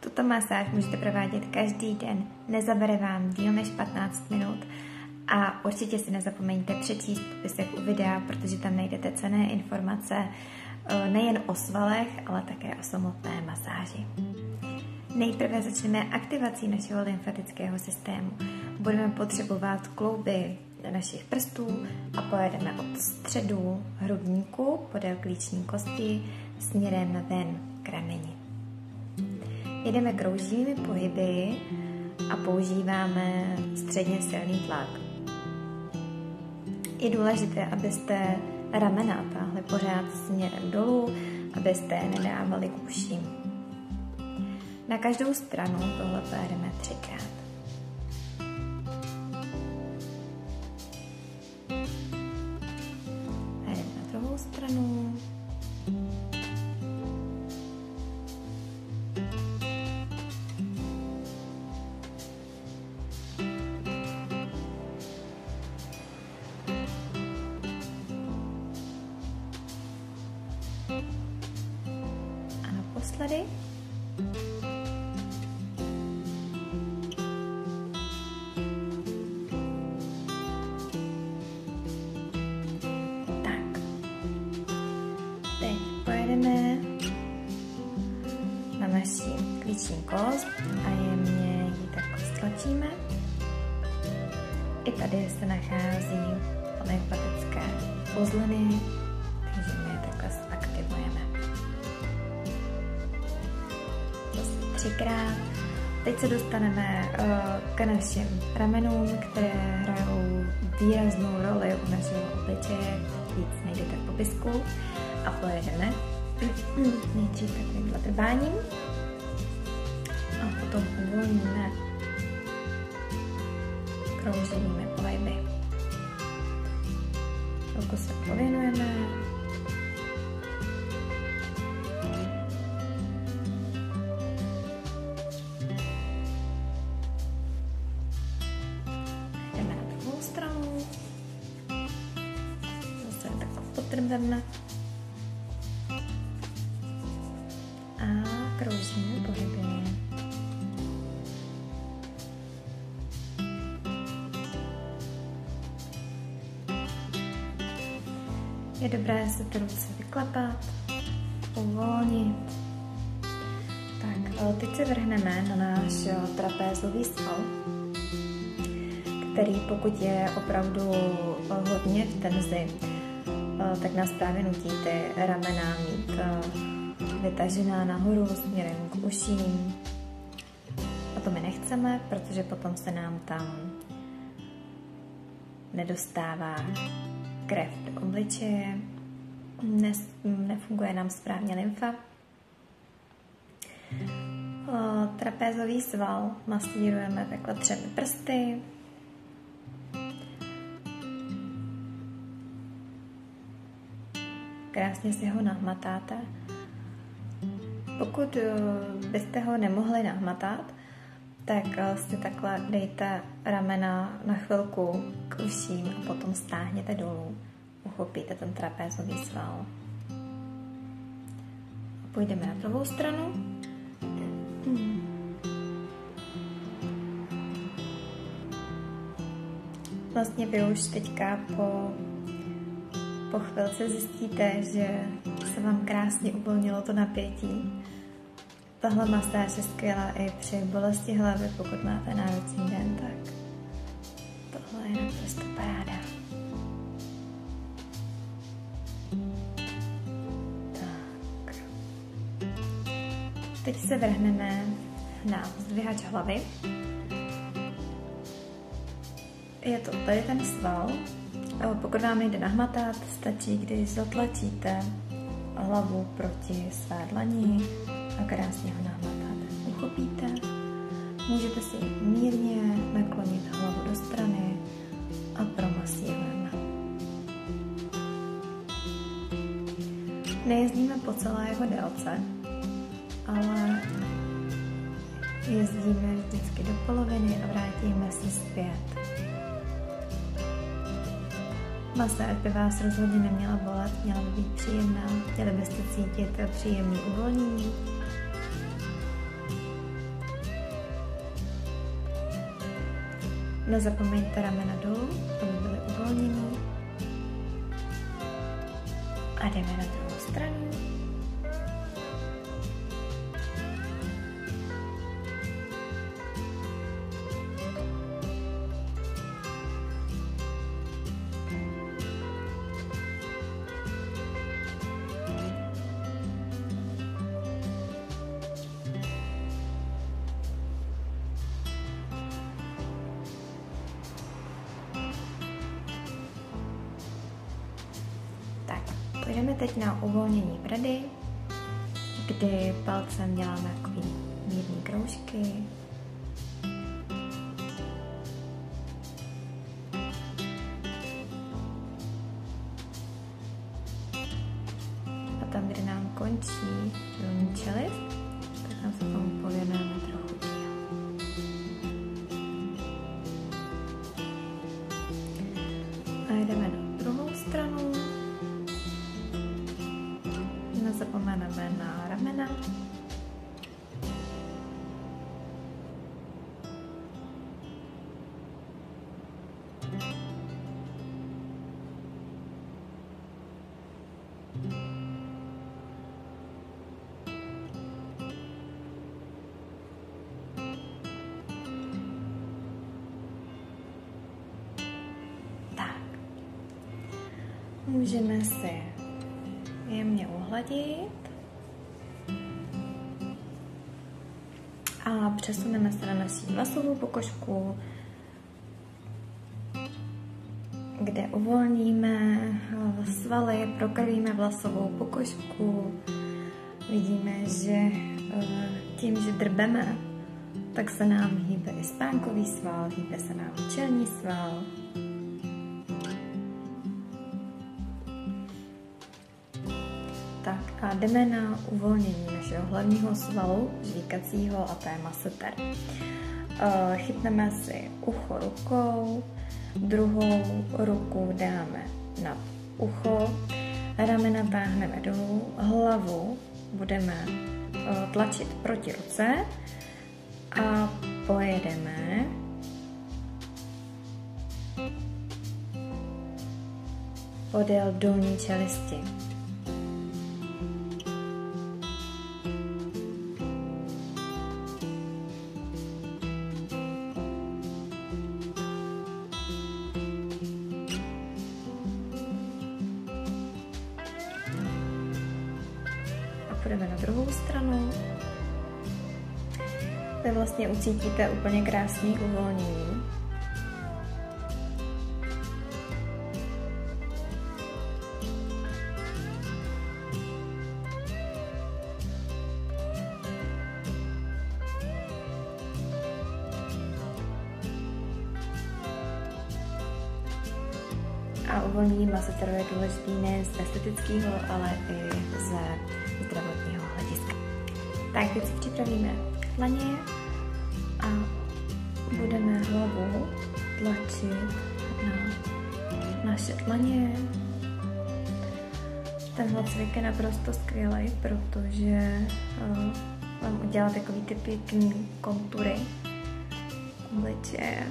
Tuto masáž můžete provádět každý den, nezabere vám díl než 15 minut a určitě si nezapomeňte přečíst popisek u videa, protože tam najdete cenné informace nejen o svalech, ale také o samotné masáži. Nejprve začneme aktivací našeho lymfatického systému. Budeme potřebovat klouby našich prstů a pojedeme od středu hrudníku podél klíční kosti směrem ven k rameni. Jedeme krouživými pohyby a používáme středně silný tlak. Je důležité, abyste ramena táhli pořád směrem dolů, abyste je nedávali k uším. Na každou stranu tohle pojedeme 3krát. A jdeme na druhou stranu. A naposledy. Pojedeme na naši klíční kost a jemně ji tak stlačíme. I tady se nachází lymfatické uzliny, takže my je takhle zaktivujeme. Zase 3krát. Teď se dostaneme k našim ramenům, které hrajou výraznou roli u našeho obličeje. Víc najdete v popisku. A pojedeme nejdřív takovýmhle trváním a potom uvolníme krouživými pohyby. Chvilku se pověnujeme. Jdeme na druhou stranu. Zase takhle potrveme. Kroužíme pohyby. Je dobré se ty ruce vyklapat, uvolnit. Tak, teď se vrhneme na náš trapézový sval, který pokud je opravdu hodně v tenzi, tak nás právě nutí ty ramena mít vytažená nahoru směrem k uším. A to my nechceme, protože potom se nám tam nedostává krev do obličeje, nefunguje nám správně lymfa. Trapézový sval masírujeme takhle 3 prsty. Krásně si ho nahmatáte. Pokud byste ho nemohli nahmatat, tak si takhle dejte ramena na chvilku k uším a potom stáhněte dolů. Uchopíte ten trapézový sval. A půjdeme na druhou stranu. Vlastně vy už teďka po chvilce zjistíte, že se vám krásně uvolnilo to napětí. Tahle masáž je skvělá i při bolesti hlavy, pokud máte náročný den, tak tohle je naprosto paráda. Tak. Teď se vrhneme na zdvihač hlavy. Je to tady ten sval. Pokud vám nejde nahmatat, stačí, když zatlačíte hlavu proti své dlani a krásně ho nahmatáte. Uchopíte, můžete si mírně naklonit hlavu do strany a promasírujeme. Nejezdíme po celé jeho délce, ale jezdíme vždycky do poloviny a vrátíme se zpět. Masáž by vás rozhodně neměla bolet, měla by být příjemná, chtěli byste cítit příjemný uvolnění. Nezapomeňte ramena dolů, aby byly uvolněný. A jdeme na druhou stranu. Půjdeme teď na uvolnění brady, kdy palcem děláme takový mírný kroužky. A tam, kde nám končí dolní čelist, tak nám se tomu pověnujeme trochu díl. A jdeme na druhou stranu. Nezapomeneme na ramena. Tak. Můžeme si jemně uhladit a přesuneme se na naši vlasovou pokožku, kde uvolníme svaly, prokrvíme vlasovou pokožku. Vidíme, že tím, že drbeme, tak se nám hýbe i spánkový sval, hýbe se nám čelní sval. Tak a jdeme na uvolnění našeho hlavního svalu, žvíkacího, a to je masseter. Chytneme si ucho rukou, druhou ruku dáme nad ucho, ramena táhneme dolů, hlavu budeme tlačit proti ruce a pojedeme podél dolní čelisti. Půjdeme na druhou stranu. Vy vlastně ucítíte úplně krásný uvolnění. A uvolnění masseteru je důležitý nejen z estetického, ale i ze zdravotního hlediska. Tak teď si připravíme dlaně a budeme hlavu tlačit na naše dlaně. Tenhle cvik je naprosto skvělý, protože vám udělá takový ty pěkný kontury obličeje.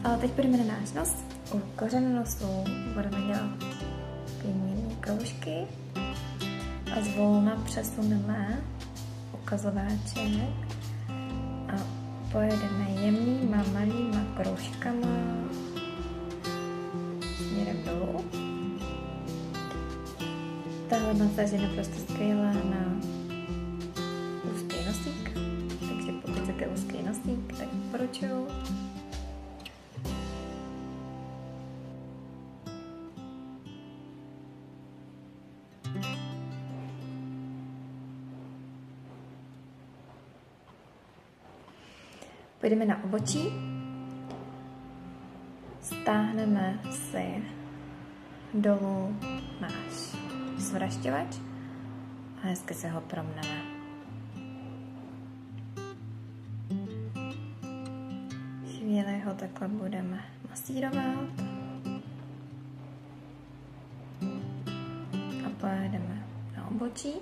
A teď půjdeme na náš nos. U kořene nosu budeme dělat mírné kroužky a zvolna přesuneme ukazováček a pojedeme jemnýma malýma kroužkama směrem dolů. Tahle masáž je naprosto skvělá na úzký nosík, takže pokud chcete úzký nosík, tak doporučuju. Půjdeme na obočí, stáhneme si dolů náš svrašťovač a hezky se ho promneme. Chvíli ho takhle budeme masírovat a pojedeme na obočí.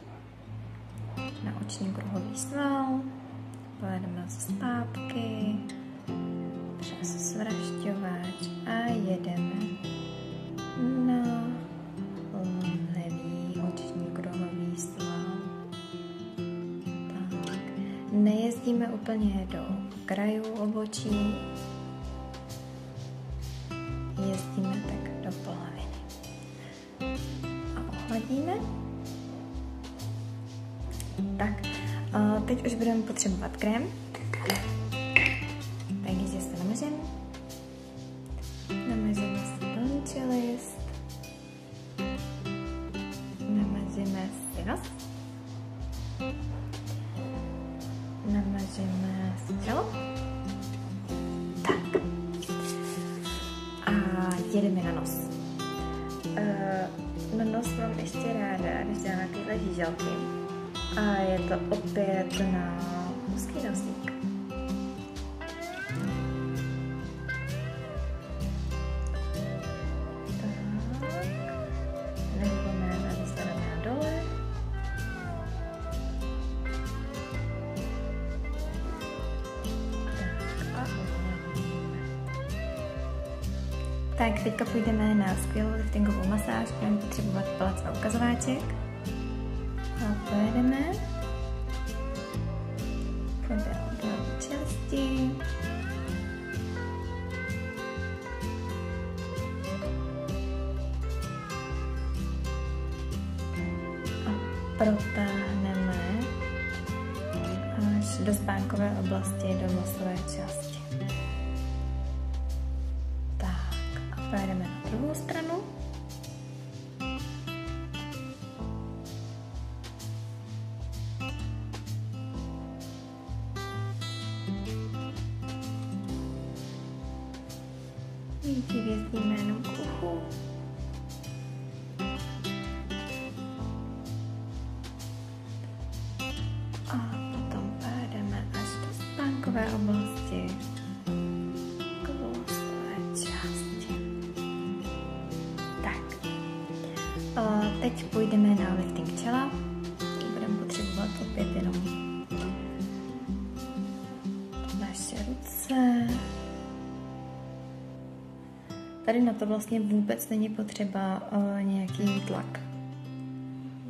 na oční kruhový sval, pojedeme zpátky přes svrašťovač a jedeme na levý oční kruhový sval. Tak. Nejezdíme úplně do krajů obočí, jezdíme tak do poloviny. A ohladíme. Tak, teď už budeme potřebovat krém. Takže se namažeme. Namažeme si dolní čelist. Namažeme si nos. Namažeme si čelo. Tak. A jedeme na nos. Na nos mám ještě ráda, když dělám takovéhle žíželky. A je to opět na mužský nosník. Tak. Nezapomeneme, aby se dáme dole. Tak a ohladíme. Tak, teďka půjdeme na skvělou liftingovou masáž. Budeme potřebovat palec a ukazováček. A pojedeme. Půjdeme do části. A protáhneme až do spánkové oblasti, do nosové části. Tak a pojedeme na druhou stranu. Nejdřív jezdíme jenom k uchu. A potom půjdeme až do spánkové oblasti, k vlasové části. Tak. Teď půjdeme na lifting čela. Budeme potřebovat opět jenom naše ruce. Tady na to vlastně vůbec není potřeba nějaký tlak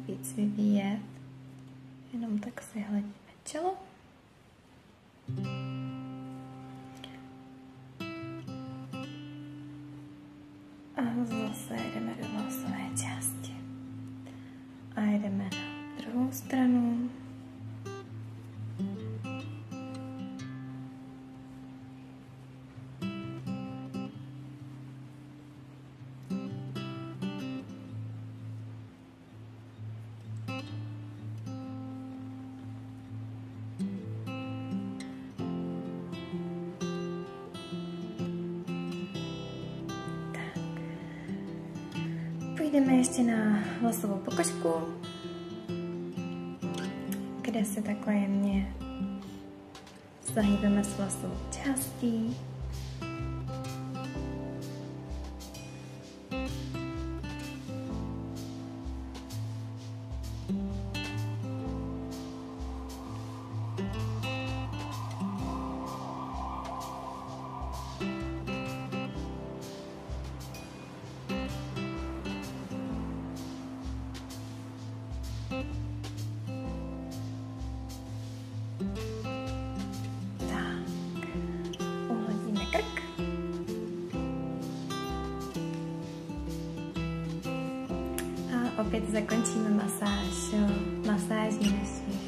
víc vyvíjet. Jenom tak si hladíme čelo. A zase jdeme do vlasové části. A jdeme na druhou stranu. Půjdeme ještě na vlasovou pokožku, kde se takhle jemně zahýbeme s vlasovou částí. Opět zakončíme masáží naší